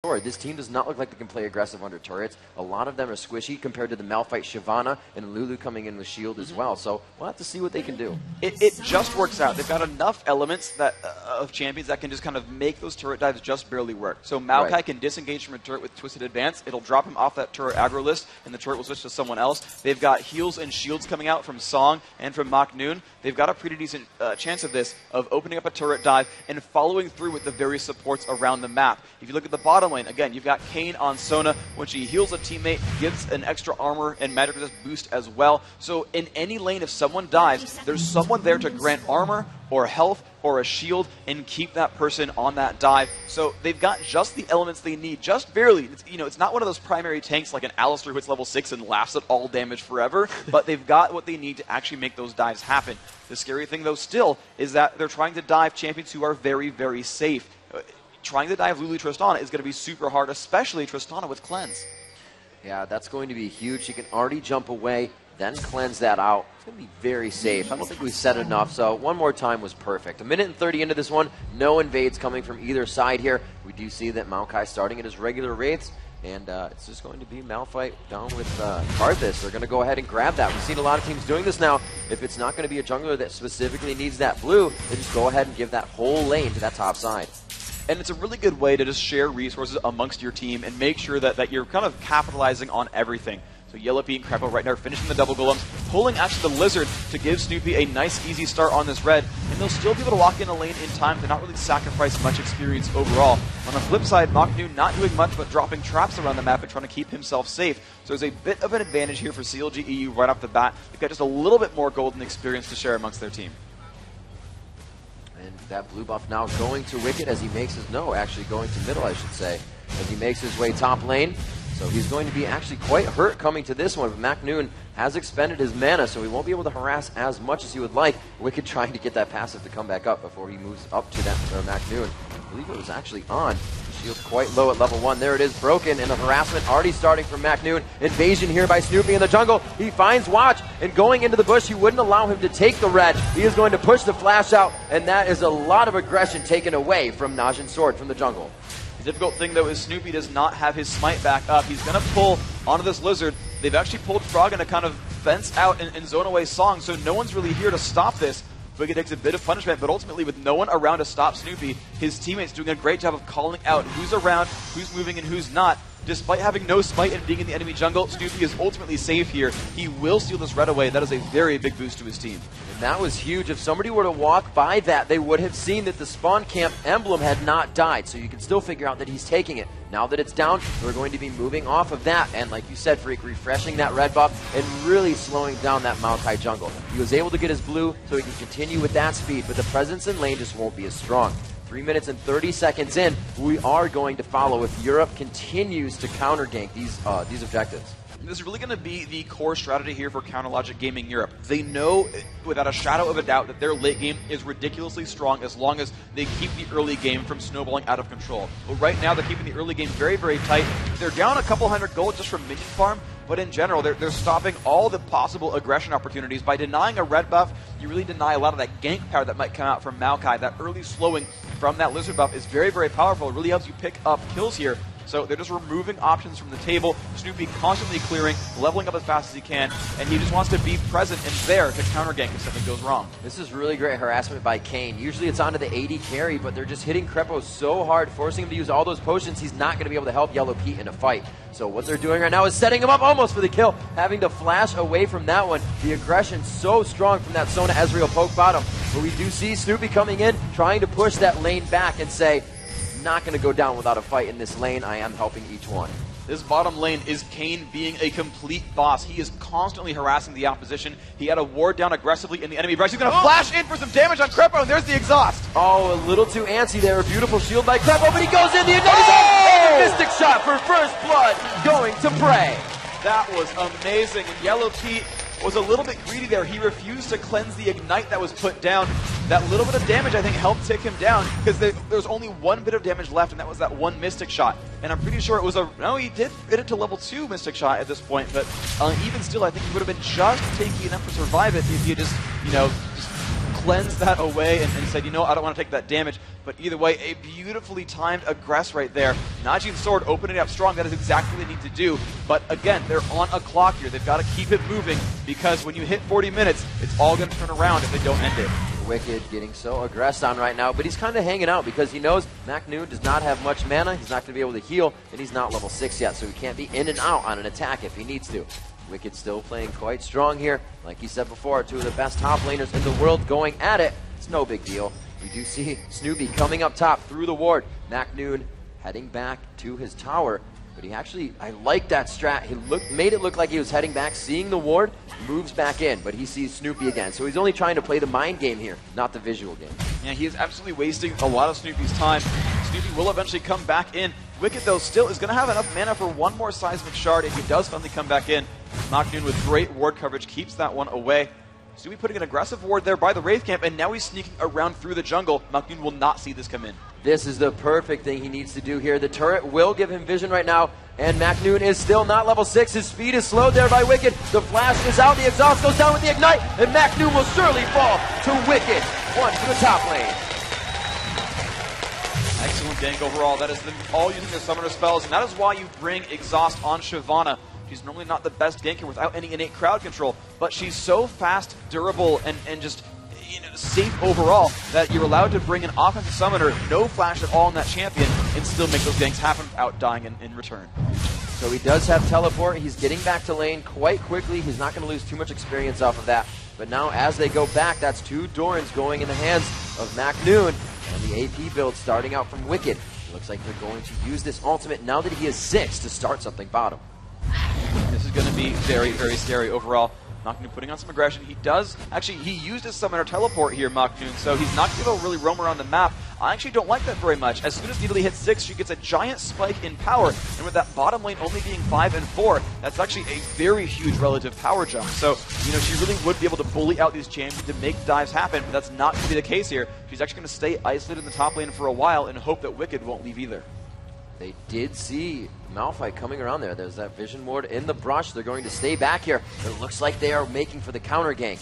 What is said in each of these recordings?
This team does not look like they can play aggressive under turrets. A lot of them are squishy compared to the Malphite Shyvana and Lulu coming in with shield as well. So we'll have to see what they can do. It just works out. They've got enough elements that of champions that can just kind of make those turret dives just barely work. So Maokai can disengage from a turret with Twisted Advance. It'll drop him off that turret aggro list, and the turret will switch to someone else. They've got heals and shields coming out from Song and from Mach Noon. They've got a pretty decent chance of this, of opening up a turret dive and following through with the various supports around the map. If you look at the bottom lane, again, you've got Kane on Sona. When she heals a teammate, gives an extra armor and magic resist boost as well. So in any lane, if someone dives, there's someone there to grant armor or health or a shield and keep that person on that dive. So they've got just the elements they need, just barely. It's not one of those primary tanks like an Alistar who hits level 6 and laughs at all damage forever, but they've got what they need to actually make those dives happen. The scary thing, though, still, is that they're trying to dive champions who are very, very safe. Trying to dive Lulu Tristana is going to be super hard, especially Tristana with Cleanse. Yeah, that's going to be huge. She can already jump away, then cleanse that out. It's going to be very safe. I don't think we've said enough, so one more time was perfect. 1:30 into this one, no invades coming from either side here. We do see that Maokai starting at his regular wraiths, and it's just going to be Malphite down with Karthus. They're going to go ahead and grab that. We've seen a lot of teams doing this now. If it's not going to be a jungler that specifically needs that blue, they just go ahead and give that whole lane to that top side. And it's a really good way to just share resources amongst your team and make sure that you're kind of capitalizing on everything. So Yellow Pete and Krepo right now finishing the double golems, pulling actually the Lizard to give Snoopy a nice easy start on this red, and they'll still be able to walk in a lane in time to not really sacrifice much experience overall. On the flip side, Mach Noon not doing much but dropping traps around the map and trying to keep himself safe. So there's a bit of an advantage here for CLG EU right off the bat. They've got just a little bit more golden experience to share amongst their team. And that blue buff now going to Wicked as he makes his, actually going to middle, I should say, as he makes his way top lane. So he's going to be actually quite hurt coming to this one, but Mach Noon has expended his mana, so he won't be able to harass as much as he would like. Wicked trying to get that passive to come back up before he moves up to that Mach Noon. I believe it was actually on. Shield's quite low at level 1. There it is, broken, and the harassment already starting from Mach Noon. Invasion here by Snoopy in the jungle. He finds Watch, and going into the bush, he wouldn't allow him to take the red. He is going to push the flash out, and that is a lot of aggression taken away from Najin's sword from the jungle. The difficult thing, though, is Snoopy does not have his smite back up. He's going to pull onto this Lizard. They've actually pulled Froggen to kind of fence out and zone away Song, so no one's really here to stop this. Wicked takes a bit of punishment, but ultimately with no one around to stop Snoopy, his teammates doing a great job of calling out who's around, who's moving, and who's not. Despite having no smite and being in the enemy jungle, Snoopy is ultimately safe here. He will steal this red away. That is a very big boost to his team. And that was huge. If somebody were to walk by that, they would have seen that the spawn camp emblem had not died. So you can still figure out that he's taking it. Now that it's down, we're going to be moving off of that. And like you said, Freak, refreshing that red buff and really slowing down that Maokai jungle. He was able to get his blue so he can continue with that speed, but the presence in lane just won't be as strong. 3 minutes and 30 seconds in, we are going to follow if Europe continues to counter gank these objectives. This is really going to be the core strategy here for Counterlogic Gaming Europe. They know, without a shadow of a doubt, that their late game is ridiculously strong as long as they keep the early game from snowballing out of control. But right now, they're keeping the early game very, very tight. They're down a couple hundred gold just from minion farm, but in general, they're stopping all the possible aggression opportunities. By denying a red buff, you really deny a lot of that gank power that might come out from Maokai. That early slowing from that Lizard buff is very, very powerful. It really helps you pick up kills here. So they're just removing options from the table. Snoopy constantly clearing, leveling up as fast as he can, and he just wants to be present and there to counter gank if something goes wrong. This is really great harassment by Kane. Usually it's onto the AD carry, but they're just hitting Krepo so hard, forcing him to use all those potions. He's not going to be able to help Yellow Pete in a fight. So what they're doing right now is setting him up almost for the kill, having to flash away from that one. The aggression so strong from that Sona Ezreal poke bottom. But we do see Snoopy coming in, trying to push that lane back and say, not going to go down without a fight in this lane. I am helping each one. This bottom lane is Kane being a complete boss. He is constantly harassing the opposition. He had a ward down aggressively in the enemy brush. He's going to flash in for some damage on Krepo, and there's the exhaust. Oh, a little too antsy there. A beautiful shield by Krepo, but he goes in the and the mystic shot for first blood going to Prey. That was amazing. And Yellow Pete was a little bit greedy there. He refused to cleanse the ignite that was put down. That little bit of damage, I think, helped take him down because there was only one bit of damage left, and that was that one Mystic Shot. And I'm pretty sure it was a... No, he did hit it to level 2 Mystic Shot at this point, but even still, I think he would have been just tanky enough to survive it if you just, just cleansed that away and said, you know, I don't want to take that damage. But either way, a beautifully timed aggress right there. Najee and Sword opening it up strong. That is exactly what they need to do. But again, they're on a clock here. They've got to keep it moving because when you hit 40 minutes, it's all going to turn around if they don't end it. Wicked getting so aggressed on right now, but he's kind of hanging out because he knows McNoon does not have much mana. He's not going to be able to heal, and he's not level 6 yet, so he can't be in and out on an attack if he needs to. Wicked still playing quite strong here. Like he said before, two of the best top laners in the world going at it. It's no big deal. We do see Snoopy coming up top through the ward. McNoon heading back to his tower. But he actually, I like that strat. He made it look like he was heading back, seeing the ward, moves back in, but he sees Snoopy again. So he's only trying to play the mind game here, not the visual game. Yeah, he is absolutely wasting a lot of Snoopy's time. Snoopy will eventually come back in. Wicked, though, still is going to have enough mana for one more Seismic Shard if he does finally come back in. McNoon with great ward coverage keeps that one away. Snoopy putting an aggressive ward there by the Wraith Camp, and now he's sneaking around through the jungle. McNoon will not see this come in. This is the perfect thing he needs to do here. The turret will give him vision right now, and McNoon is still not level 6. His speed is slowed there by Wicked. The flash is out, the exhaust goes down with the ignite, and McNoon will surely fall to Wicked. One to the top lane. Excellent gank overall. That is them all using their summoner spells, and that is why you bring exhaust on Shyvana. She's normally not the best ganker without any innate crowd control, but she's so fast, durable, and just safe overall that you're allowed to bring an offensive summoner, no flash at all in that champion, and still make those ganks happen without dying in return. So he does have teleport. He's getting back to lane quite quickly. He's not going to lose too much experience off of that. But now as they go back, that's two Dorans going in the hands of McNoon. And the AP build starting out from Wicked. It looks like they're going to use this ultimate now that he is 6 to start something bottom. This is going to be very, very scary overall. McNoon putting on some aggression. He does, actually, he used his summoner teleport here, McNoon, so he's not going to be able to really roam around the map. I actually don't like that very much. As soon as Nidalee hits 6, she gets a giant spike in power, and with that bottom lane only being 5 and 4, that's actually a very huge relative power jump. So, she really would be able to bully out these champions to make dives happen, but that's not going to be the case here. She's actually going to stay isolated in the top lane for a while and hope that Wicked won't leave either. They did see Malphite coming around there. There's that vision ward in the brush. They're going to stay back here. It looks like they are making for the counter gank.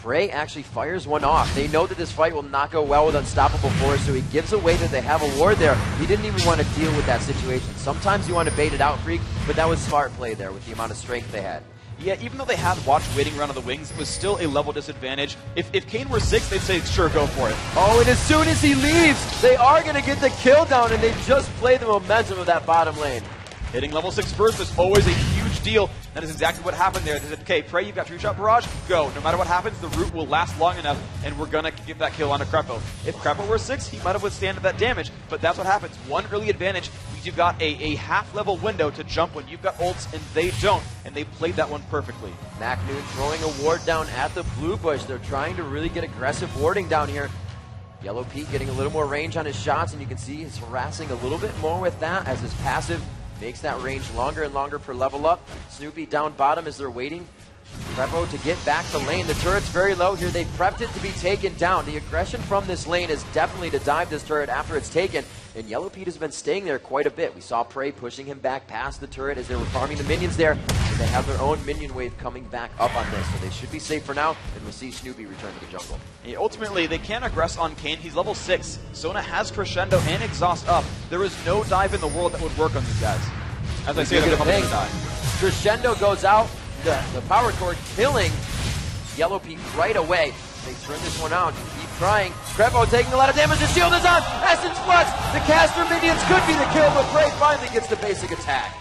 Prey actually fires one off. They know that this fight will not go well with Unstoppable Force, so he gives away that they have a ward there. He didn't even want to deal with that situation. Sometimes you want to bait it out, Freak, but that was smart play there with the amount of strength they had. Yeah, even though they had Watch waiting around on the wings, it was still a level disadvantage. If Kayn were 6, they'd say, sure, go for it. Oh, and as soon as he leaves, they are going to get the kill down, and they just play the momentum of that bottom lane. Hitting level 6 first is always a huge deal. That is exactly what happened there. They said, okay, Prey, you've got True Shot Barrage, go. No matter what happens, the root will last long enough, and we're going to give that kill onto Krepo. If Krepo were 6, he might have withstanded that damage, but that's what happens. One early advantage means you've got a half-level window to jump when you've got ults, and they don't, and they played that one perfectly. McNoon throwing a ward down at the blue bush. They're trying to really get aggressive warding down here. Yellow Pete getting a little more range on his shots, and you can see he's harassing a little bit more with that as his passive makes that range longer and longer per level up. Snoopy down bottom as they're waiting. Krepo to get back to lane. The turret's very low here. They prepped it to be taken down. The aggression from this lane is definitely to dive this turret after it's taken. And Yellow Pete has been staying there quite a bit. We saw Prey pushing him back past the turret as they were farming the minions there. And they have their own minion wave coming back up on this. So they should be safe for now. And we'll see Snoopy return to the jungle. Yeah, ultimately, they can't aggress on Kayn. He's level 6. Sona has Crescendo and Exhaust up. There is no dive in the world that would work on these guys. As I say, they're going to die. Crescendo goes out. The power cord killing Yellow Pete right away. They turn this one out. Keep trying. Krepo taking a lot of damage. The shield is on. Essence Flux. The caster minions could be the kill, but Prey finally gets the basic attack.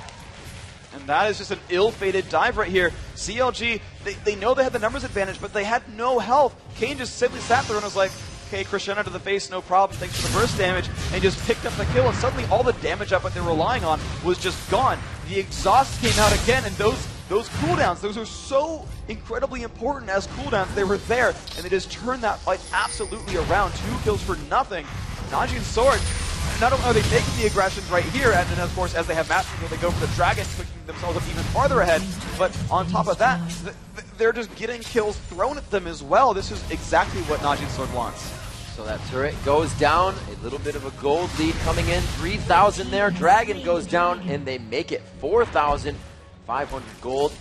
And that is just an ill-fated dive right here. CLG, they know they had the numbers advantage, but they had no health. Kayn just simply sat there and was like, okay, Crescendo to the face, no problem, thanks for the burst damage, and just picked up the kill, and suddenly all the damage up that they were relying on was just gone. The exhaust came out again, and those cooldowns, those are so incredibly important as cooldowns. They were there, and they just turned that fight absolutely around. 2 kills for nothing. Najee and Sword, not only are they making the aggressions right here, and then of course as they have matches, they go for the dragon, pushing themselves up even farther ahead, but on top of that, they're just getting kills thrown at them as well. This is exactly what Najee and Sword wants. So that turret goes down, a little bit of a gold lead coming in, 3,000 there. Dragon goes down, and they make it 4,500 gold.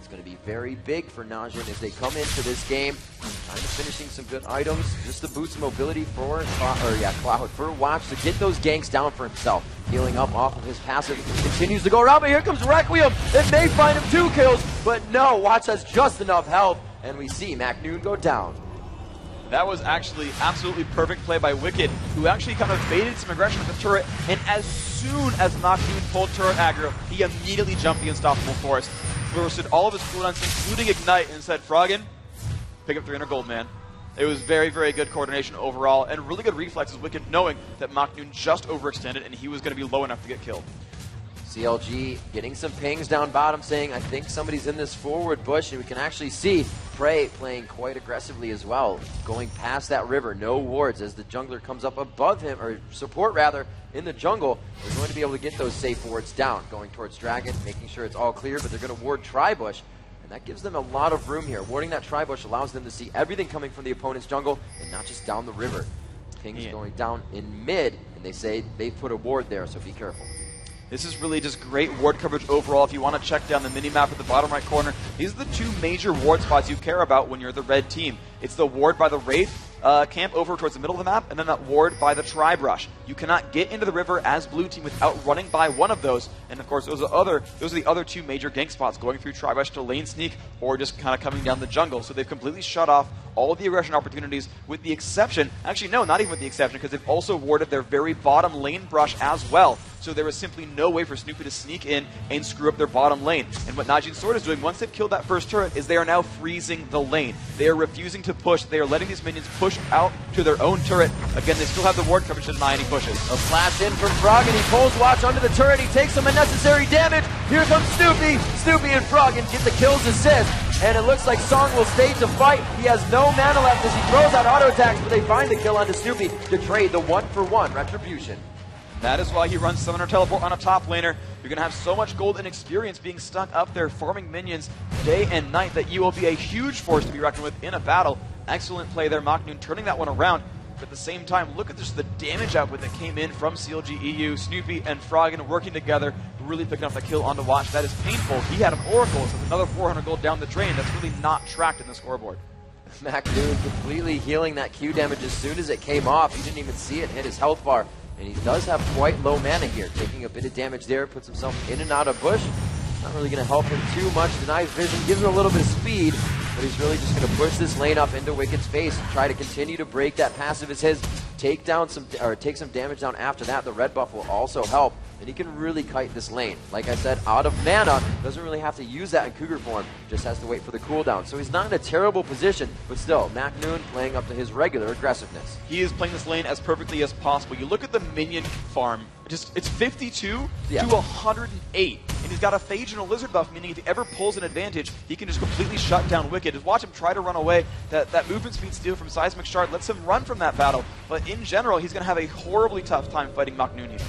It's going to be very big for Najin as they come into this game. Kind of finishing some good items just to boost mobility for Cloud for Watch to get those ganks down for himself. Healing up off of his passive, continues to go around, but here comes Requiem. It may find him 2 kills, but no, Watch has just enough health, and we see MacNoon go down. That was actually absolutely perfect play by Wicked, who actually kind of baited some aggression with the turret, and as soon as MacNoon pulled turret aggro, he immediately jumped the Unstoppable Force, bursted all of his cooldowns, including Ignite, and said, Froggen, pick up 300 gold, man. It was very, very good coordination overall, and really good reflexes, Wicked knowing that MacNoon just overextended, and he was going to be low enough to get killed. CLG getting some pings down bottom saying, I think somebody's in this forward bush, and we can actually see Prey playing quite aggressively as well, going past that river, no wards as the jungler comes up above him, or support rather, in the jungle. They're going to be able to get those safe wards down, going towards Dragon, making sure it's all clear, but they're going to ward Tribush, and that gives them a lot of room here. Warding that Tribush allows them to see everything coming from the opponent's jungle, and not just down the river. Pings going down in mid, and they say they put a ward there, so be careful. This is really just great ward coverage overall. If you want to check down the mini-map at the bottom right corner, these are the 2 major ward spots you care about when you're the red team. It's the ward by the Wraith camp over towards the middle of the map, and then that ward by the Tri-Brush. You cannot get into the river as blue team without running by one of those, and of course those are the other 2 major gank spots, going through Tri-Brush to lane sneak or just kind of coming down the jungle. So they've completely shut off all of the aggression opportunities, with the exception, actually no, not even with the exception, because they've also warded their very bottom lane brush as well. So there was simply no way for Snoopy to sneak in and screw up their bottom lane. And what Najin Sword is doing, once they've killed that first turret, is they are now freezing the lane. They are refusing to push. They are letting these minions push out to their own turret. Again, they still have the ward coverage to deny any pushes. A flash in from Froggen. He pulls Watch under the turret. He takes some unnecessary damage. Here comes Snoopy. Snoopy and Froggen get the kills assist. And it looks like Song will stay to fight. He has no mana left as he throws out auto attacks, but they find the kill onto Snoopy to trade the 1-for-1 retribution. That is why he runs Summoner Teleport on a top laner. You're going to have so much gold and experience being stuck up there farming minions day and night that you will be a huge force to be reckoned with in a battle. Excellent play there, MacNoon turning that one around. But at the same time, look at just the damage output that came in from CLG EU, Snoopy and Froggen working together, really picking up the kill onto Watch. That is painful. He had an Oracle, so another 400 gold down the drain. That's really not tracked in the scoreboard. MacNoon completely healing that Q damage as soon as it came off. He didn't even see it hit his health bar. And he does have quite low mana here, taking a bit of damage there, puts himself in and out of bush. Not really going to help him too much. Denies vision, gives him a little bit of speed, but he's really just going to push this lane up into Wicked's face and try to continue to break that passive as his. Take some damage down after that. The red buff will also help, and he can really kite this lane. Like I said, out of mana, doesn't really have to use that in Cougar form, just has to wait for the cooldown. So he's not in a terrible position, but still, MacNoon playing up to his regular aggressiveness. He is playing this lane as perfectly as possible. You look at the minion farm, it's 52 to 108, and he's got a Phage and a Lizard buff, meaning if he ever pulls an advantage, he can just completely shut down Wicked. Just watch him try to run away. That movement speed steal from Seismic Shard lets him run from that battle, but in general, he's going to have a horribly tough time fighting MacNoon here.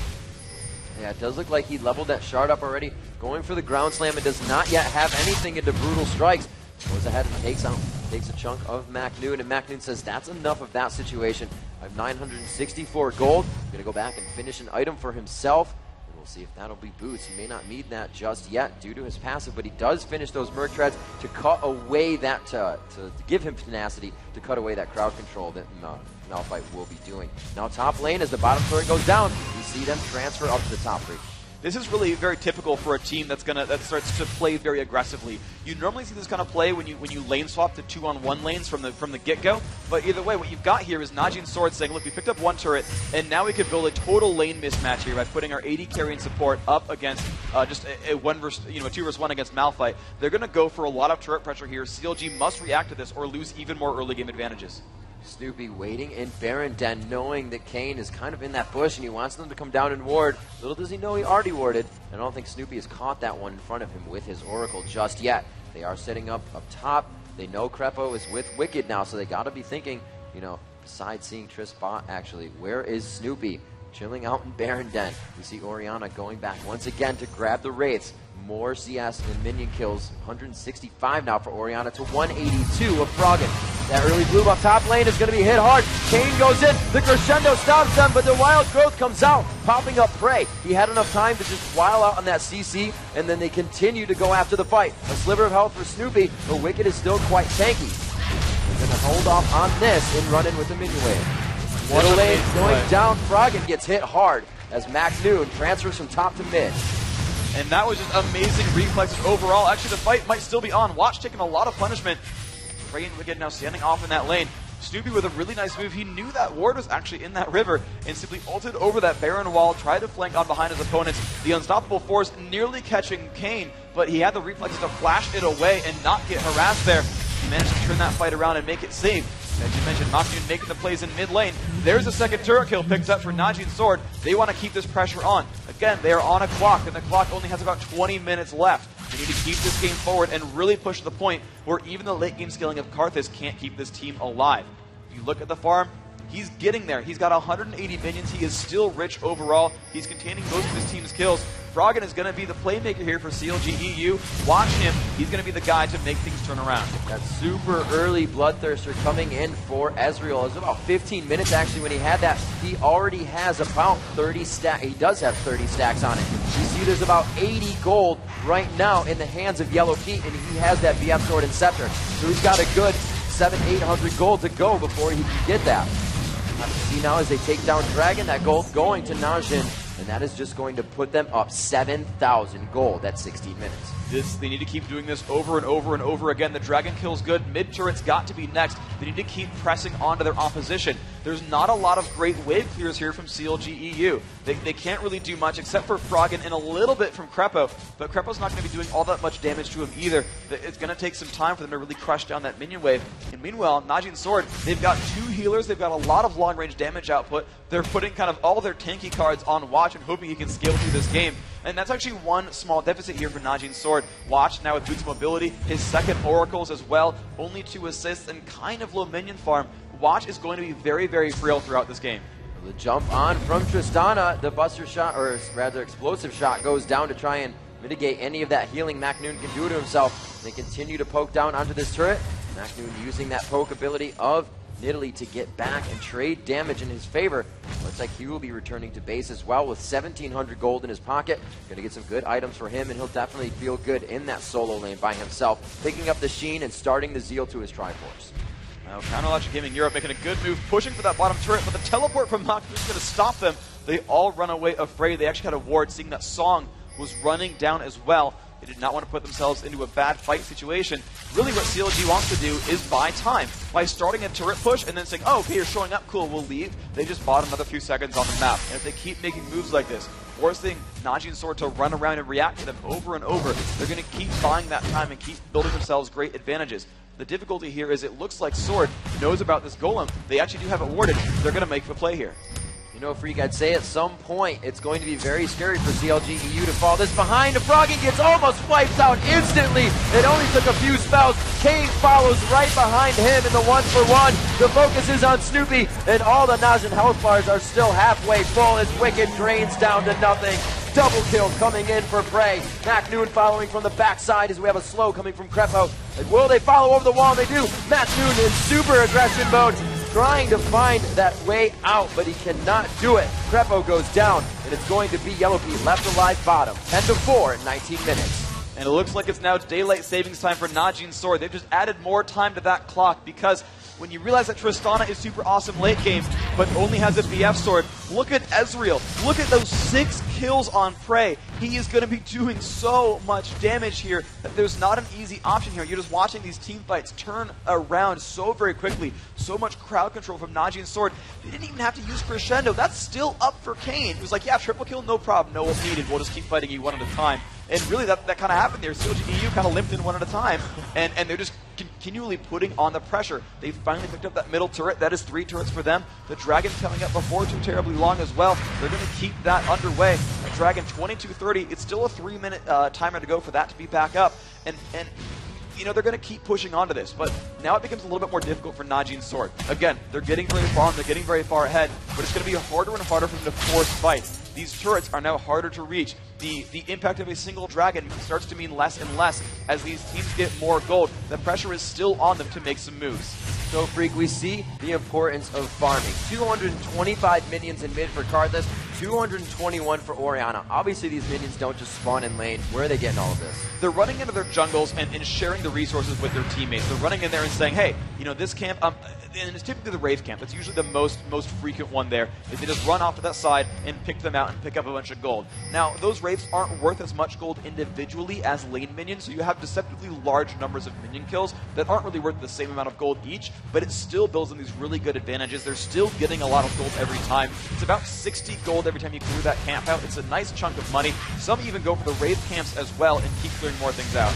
Yeah, it does look like he leveled that shard up already. Going for the ground slam and does not yet have anything into Brutal Strikes. Goes ahead and takes a chunk of MacNoon, and MacNoon says that's enough of that situation. I have 964 gold. I'm going to go back and finish an item for himself. And we'll see if that'll be boots. He may not need that just yet due to his passive, but he does finish those Merc Treads to cut away that, to give him tenacity, to cut away that crowd control that Malphite will be doing. Now top lane, as the bottom turret goes down, we see them transfer up to the top three. This is really very typical for a team that starts to play very aggressively. You normally see this kind of play when you lane swap to 2-on-1 lanes from the get-go. But either way, what you've got here is Najin Sword saying, look, we picked up one turret, and now we could build a total lane mismatch here by putting our AD carry and support up against just a 2 versus 1 against Malphite. They're going to go for a lot of turret pressure here. CLG must react to this or lose even more early game advantages. Snoopy waiting in Baron Den, knowing that Kane is kind of in that bush and he wants them to come down and ward. Little does he know he already warded, and I don't think Snoopy has caught that one in front of him with his Oracle just yet. They are setting up top. They know Crepo is with Wicked now, so they got to be thinking, besides seeing Triss bot, actually, where is Snoopy? Chilling out in Baron Den. We see Orianna going back once again to grab the Wraiths. More CS and minion kills. 165 now for Orianna to 182 of Froggen. That early blue buff top lane is going to be hit hard. Kane goes in. The crescendo stops them, but the wild growth comes out, popping up Prey. He had enough time to just while out on that CC, and then they continue to go after the fight. A sliver of health for Snoopy, but Wicked is still quite tanky. They're going to hold off on this and run in with the minion wave. Middle lane going down. Froggen gets hit hard as Macnoon transfers from top to mid. And that was just amazing reflexes overall. Actually, the fight might still be on. Watch taking a lot of punishment. Prey and Wicked now standing off in that lane. Snoopy with a really nice move. He knew that ward was actually in that river and simply ulted over that Baron wall, tried to flank on behind his opponents. The unstoppable force nearly catching Kane, but he had the reflexes to flash it away and not get harassed there. He managed to turn that fight around and make it safe. As you mentioned, Macnoon making the plays in mid lane. There's a second turret kill picked up for Najin's Sword. They want to keep this pressure on. Again, they are on a clock, and the clock only has about 20 minutes left. They need to keep this game forward and really push to the point where even the late game scaling of Karthus can't keep this team alive. If you look at the farm, he's getting there. He's got 180 minions. He is still rich overall. He's containing most of his team's kills. Froggen is going to be the playmaker here for CLG EU. Watch him. He's going to be the guy to make things turn around. That super early Bloodthirster coming in for Ezreal. It was about 15 minutes actually when he had that. He already has about 30 stacks. He does have 30 stacks on it. You see there's about 80 gold right now in the hands of Yellow Pete, and he has that BF Sword and Scepter. So he's got a good 700-800 gold to go before he can get that. See now as they take down Dragon, that gold going to Najin, and that is just going to put them up 7,000 gold at 16 minutes. They need to keep doing this over and over and over again. The Dragon kill's good. Mid-turret's got to be next. They need to keep pressing onto their opposition. There's not a lot of great wave clears here from CLG EU. They can't really do much except for Froggen and a little bit from Krepo, but Krepo's not going to be doing all that much damage to him either. It's going to take some time for them to really crush down that minion wave. And meanwhile, Najin's Sword, they've got 2 healers. They've got a lot of long-range damage output. They're putting kind of all their tanky cards on Watch and hoping he can scale through this game. And that's actually one small deficit here for Najin's Sword. Watch now with Boots mobility, his second oracles as well, only 2 assists and kind of low minion farm. Watch is going to be very, very frail throughout this game. The jump on from Tristana, the buster shot, or rather explosive shot, goes down to try and mitigate any of that healing Macnoon can do to himself. They continue to poke down onto this turret. Macnoon using that poke ability of Nidalee to get back and trade damage in his favor. Looks like he will be returning to base as well with 1,700 gold in his pocket. Going to get some good items for him, and he'll definitely feel good in that solo lane by himself, picking up the Sheen and starting the Zeal to his Triforce. Now, Counterlogic Gaming Europe making a good move, pushing for that bottom turret, but the teleport from Macnoon is going to stop them. They all run away afraid. They actually had a ward, seeing that Song was running down as well. They did not want to put themselves into a bad fight situation. Really what CLG wants to do is buy time. By starting a turret push and then saying, oh, okay, you're showing up, cool, we'll leave. They just bought another few seconds on the map. And if they keep making moves like this, forcing Najin's Sword to run around and react to them over and over, they're going to keep buying that time and keep building themselves great advantages. The difficulty here is it looks like Sword knows about this golem. They actually do have it warded. They're going to make the play here. You know, Freak, I'd say at some point it's going to be very scary for CLG EU to fall this behind. Froggen gets almost wiped out instantly. It only took a few spells. Kane follows right behind him in the 1-for-1. The focus is on Snoopy, and all the Najin health bars are still halfway full as Wicked drains down to nothing. Double kill coming in for Prey. Macnoon following from the backside as we have a slow coming from Krepo. And will they follow over the wall? They do. Macnoon in super aggression mode, trying to find that way out, but he cannot do it. Krepo goes down, and it's going to be Yellow Pete left alive bottom. 10-4 in 19 minutes. And it looks like it's now daylight savings time for Najin's Sword. They've just added more time to that clock because when you realize that Tristana is super awesome late game, but only has a BF Sword, look at Ezreal. Look at those 6 kills on Prey. He is going to be doing so much damage here that there's not an easy option here. You're just watching these team fights turn around so very quickly. So much crowd control from Najin's Sword. They didn't even have to use Crescendo. That's still up for Kane. He was like, yeah, triple kill, no problem. No one needed. We'll just keep fighting you one at a time. And really, that kind of happened there. CLG EU kind of limped in one at a time, and they're just continually putting on the pressure. They finally picked up that middle turret. That is 3 turrets for them. The Dragon coming up before too terribly long as well. They're going to keep that underway. The Dragon 22:30. It's still a 3-minute timer to go for that to be back up. And you know, they're going to keep pushing onto this, but now it becomes a little bit more difficult for Najin's Sword. Again, they're getting very far, and they're getting very far ahead, but it's going to be harder and harder for them to force fight. These turrets are now harder to reach. The impact of a single dragon starts to mean less and less as these teams get more gold. The pressure is still on them to make some moves. So, Freak, we see the importance of farming. 225 minions in mid for Cardless, 221 for Orianna. Obviously, these minions don't just spawn in lane. Where are they getting all of this? They're running into their jungles and sharing the resources with their teammates. They're running in there and saying, hey, you know, this camp, and it's typically the Wraith camp. That's usually the most frequent one there, is they just run off to that side and pick them out and pick up a bunch of gold. Now, those Wraiths aren't worth as much gold individually as lane minions, so you have deceptively large numbers of minion kills that aren't really worth the same amount of gold each, but it still builds in these really good advantages. They're still getting a lot of gold every time. It's about 60 gold every time you clear that camp out. It's a nice chunk of money. Some even go for the Wraith camps as well and keep clearing more things out.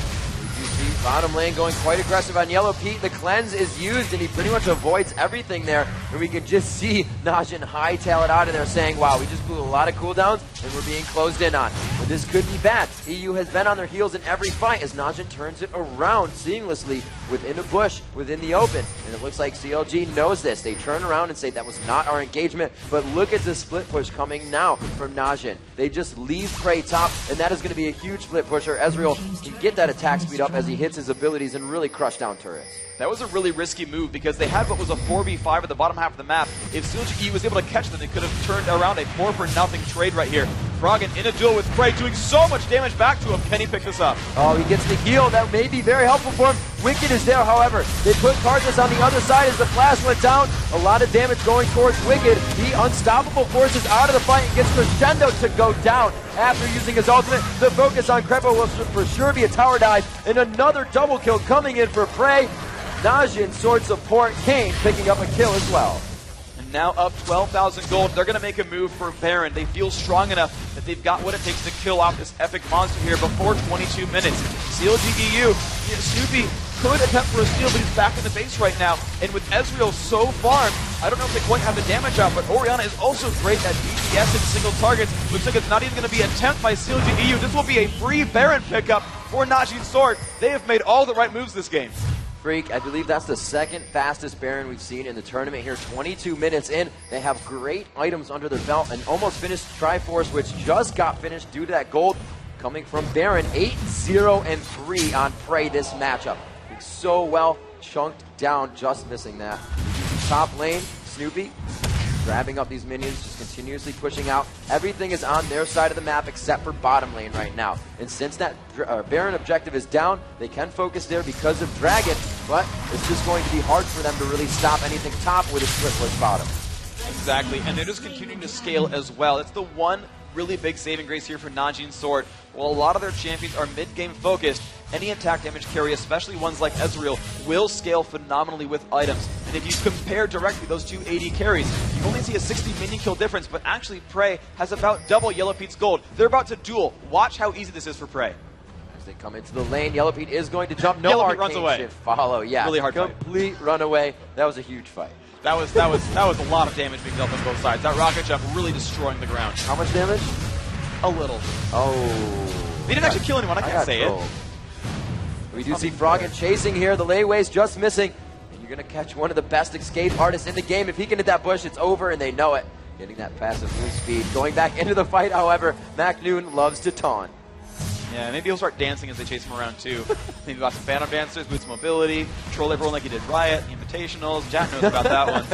You see bottom lane going quite aggressive on Yellow Pete. The cleanse is used, and he pretty much avoids everything there. And we can just see Najin hightail it out of there saying, wow, we just blew a lot of cooldowns, and we're being closed in on. But this could be bad. EU has been on their heels in every fight as Najin turns it around seamlessly within a bush, within the open. And it looks like CLG knows this. They turn around and say, that was not our engagement. But look at the split push coming now from Najin. They just leave Prey top, and that is going to be a huge split pusher. Ezreal can get that attack speed up as he hits his abilities and really crush down turrets. That was a really risky move because they had what was a 4v5 at the bottom half of the map. If CLG was able to catch them, they could have turned around a 4-for-0 trade right here. Froggen in a duel with Prey, doing so much damage back to him. Can he pick this up? Oh, he gets the heal. That may be very helpful for him. Wicked is there, however. They put Cardless on the other side as the flash went down. A lot of damage going towards Wicked. He unstoppable forces out of the fight and gets Crescendo to go down. After using his ultimate, the focus on Crepo will for sure be a tower dive. And another double kill coming in for Prey. Najin sword support, Kane picking up a kill as well. And now up 12,000 gold. They're going to make a move for Baron. They feel strong enough that they've got what it takes to kill off this epic monster here before 22 minutes. CLG EU, Snoopy could attempt for a steal, but he's back in the base right now. And with Ezreal so farmed, I don't know if they quite have the damage out, but Orianna is also great at DPS and single targets. Looks like it's not even going to be an attempt by CLG EU. This will be a free Baron pickup for Najin's sword. They have made all the right moves this game. Freak, I believe that's the second fastest Baron we've seen in the tournament here. 22 minutes in. They have great items under their belt and almost finished Triforce, which just got finished due to that gold coming from Baron. 8-0-3 on Prey this matchup. So well chunked down, just missing that. Top lane, Snoopy grabbing up these minions, just continuously pushing out. Everything is on their side of the map except for bottom lane right now. And since that Baron objective is down, they can focus there because of Dragon, but it's just going to be hard for them to really stop anything top with a split push bottom. Exactly, and they're just continuing to scale as well. It's the one really big saving grace here for Najin's sword. While a lot of their champions are mid-game focused, any attack damage carry, especially ones like Ezreal, will scale phenomenally with items. And if you compare directly those two AD carries, you only see a 60 minion kill difference, but actually Prey has about double Yellow Pete's gold. They're about to duel. Watch how easy this is for Prey. As they come into the lane, Yellow Pete is going to jump. No Yellow Pete arcane runs away. shift follow. Yeah, really hard complete runaway. That was a huge fight. That was a lot of damage being dealt on both sides. That rocket jump really destroying the ground. How much damage? A little. Oh. They didn't actually kill anyone. I can't say it. We do see Froggen chasing here. The layway's just missing. And you're going to catch one of the best escape artists in the game. If he can hit that bush, it's over, and they know it. Getting that passive move speed. Going back into the fight, however, MacNoon loves to taunt. Yeah, maybe he'll start dancing as they chase him around, too. Maybe lots of Phantom Dancers, boost mobility, troll everyone like he did Riot, the Invitationals. Jack knows about that one.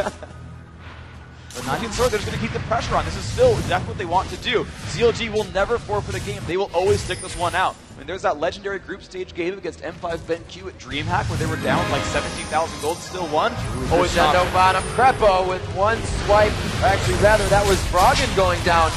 But Najin's sword, they're just going to keep the pressure on. This is still exactly what they want to do. CLG will never forfeit a game. They will always stick this one out. I mean, there's that legendary group stage game against M5 BenQ at DreamHack where they were down like 17,000 gold, still won. Always no bottom. Crepo with one swipe. Actually, rather, that was Froggen going down.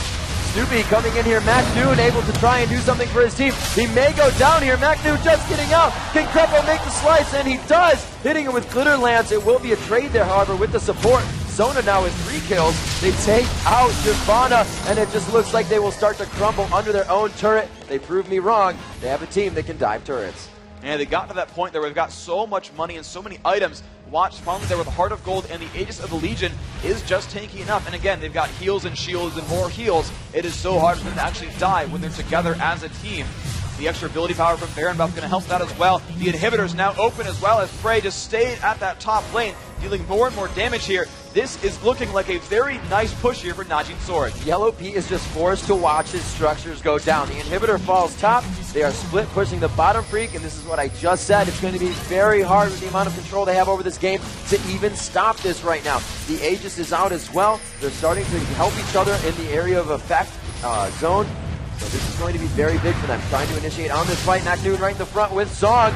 Snoopy coming in here. MacNoon able to try and do something for his team. He may go down here. MacNoon just getting out. Can Crepo make the slice? And he does. Hitting it with Glitter Lance. It will be a trade there, however, with the support. Sona now with 3 kills. They take out Shyvana, and it just looks like they will start to crumble under their own turret. They proved me wrong. They have a team that can dive turrets. And they got to that point there where they've got so much money and so many items. Watch, finally there with Heart of Gold and the Aegis of the Legion is just tanky enough. And again, they've got heals and shields and more heals. It is so hard for them to actually die when they're together as a team. The extra ability power from Baron buff going to help that as well. The inhibitors now open as well as Prey just stayed at that top lane, dealing more and more damage here. This is looking like a very nice push here for Najin's sword. Yellow Pete is just forced to watch his structures go down. The inhibitor falls top. They are split pushing the bottom Freak, and this is what I just said. It's going to be very hard with the amount of control they have over this game to even stop this right now. The Aegis is out as well. They're starting to help each other in the area of effect zone. So this is going to be very big for them. Trying to initiate on this fight. McNoon right in the front with Song.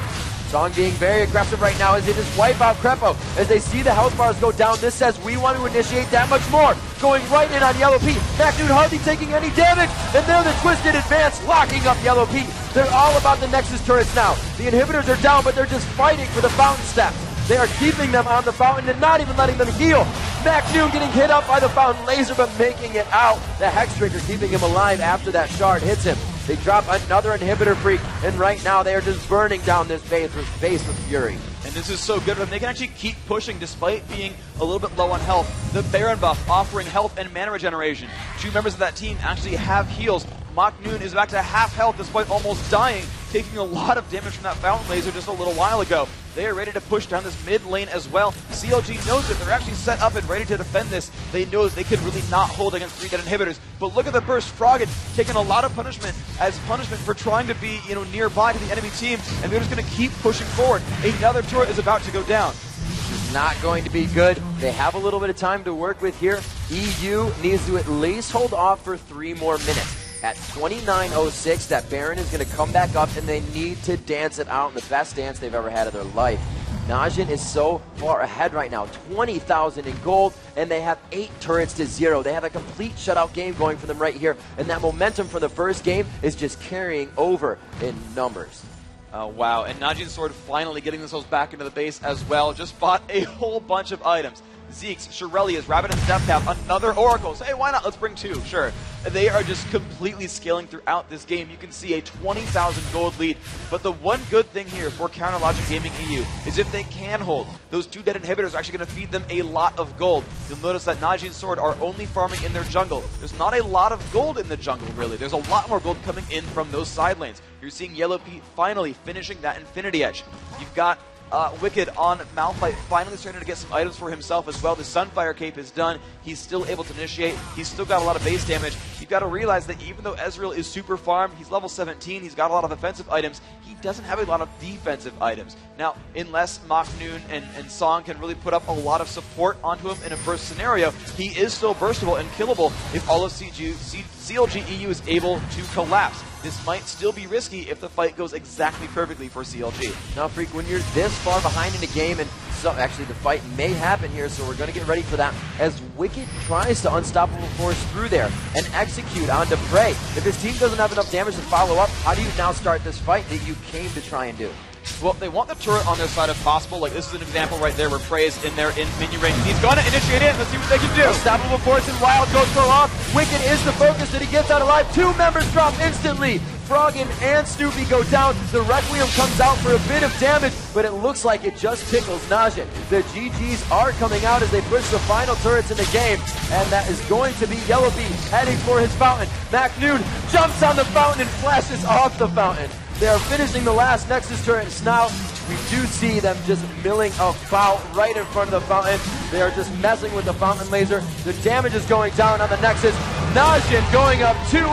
Song being very aggressive right now as they just wipe out Crepo. As they see the health bars go down, this says we want to initiate that much more. Going right in on Yellow Pete. McNoon hardly taking any damage. And there the Twisted Advance locking up Yellow Pete. They're all about the Nexus turrets now. The inhibitors are down, but they're just fighting for the fountain steps. They are keeping them on the fountain and not even letting them heal. McNoon getting hit up by the fountain laser, but making it out. The Hex Trigger keeping him alive after that shard hits him. They drop another inhibitor Freak, and right now they are just burning down this base with fury. And this is so good, but they can actually keep pushing despite being a little bit low on health. The Baron buff offering health and mana regeneration. Two members of that team actually have heals. McNoon is back to half health despite almost dying, taking a lot of damage from that fountain laser just a little while ago. They are ready to push down this mid lane as well. CLG knows it. They're actually set up and ready to defend this. They know that they can really not hold against 3 dead inhibitors. But look at the burst. Froggen taking a lot of punishment for trying to be nearby to the enemy team, and they're just going to keep pushing forward. Another turret is about to go down. This is not going to be good. They have a little bit of time to work with here. EU needs to at least hold off for 3 more minutes. At 29:06, that Baron is going to come back up, and they need to dance it out in the best dance they've ever had of their life. Najin is so far ahead right now, 20,000 in gold, and they have 8 turrets to 0. They have a complete shutout game going for them right here, and that momentum from the first game is just carrying over in numbers. Oh, wow. And Najin's Sword finally getting themselves back into the base as well. Just bought a whole bunch of items. Zeke's, Shirelia's, Rabbit and Steptap, another Oracle. So, hey, why not? Let's bring 2, sure. They are just completely scaling throughout this game. You can see a 20,000 gold lead. But the one good thing here for Counterlogic Gaming EU is if they can hold, those 2 dead inhibitors are actually going to feed them a lot of gold. You'll notice that Najin's Sword are only farming in their jungle. There's not a lot of gold in the jungle, really. There's a lot more gold coming in from those side lanes. You're seeing Yellow Pete finally finishing that Infinity Edge. You've got Wicked on Malphite, finally starting to get some items for himself as well. The Sunfire Cape is done. He's still able to initiate. He's still got a lot of base damage. You've got to realize that even though Ezreal is super farmed, he's level 17, he's got a lot of offensive items, he doesn't have a lot of defensive items. Now, unless McNoon and Song can really put up a lot of support onto him in a burst scenario, he is still burstable and killable if all of CLG EU is able to collapse. This might still be risky if the fight goes exactly perfectly for CLG. Now, Freak, when you're this far behind in a game, and so actually the fight may happen here, so we're going to get ready for that, as Wicked tries to Unstoppable Force through there and execute onto Prey. If his team doesn't have enough damage to follow up, how do you now start this fight that you came to try and do? Well, they want the turret on their side if possible. Like, this is an example right there where Prey is in there in minion range. He's going to initiate it. Let's see what they can do. Unstoppable Force and Wild Ghost go off. Wicked is the focus that he gets out alive. 2 members drop instantly. Froggen and Snoopy go down. The Requiem comes out for a bit of damage, but it looks like it just tickles Najin. The GGs are coming out as they push the final turrets in the game, and that is going to be Yellow Pete heading for his fountain. McNoon jumps on the fountain and flashes off the fountain. They are finishing the last Nexus turrets now. We do see them just milling about right in front of the fountain. They are just messing with the fountain laser. The damage is going down on the Nexus. Najin going up 2-0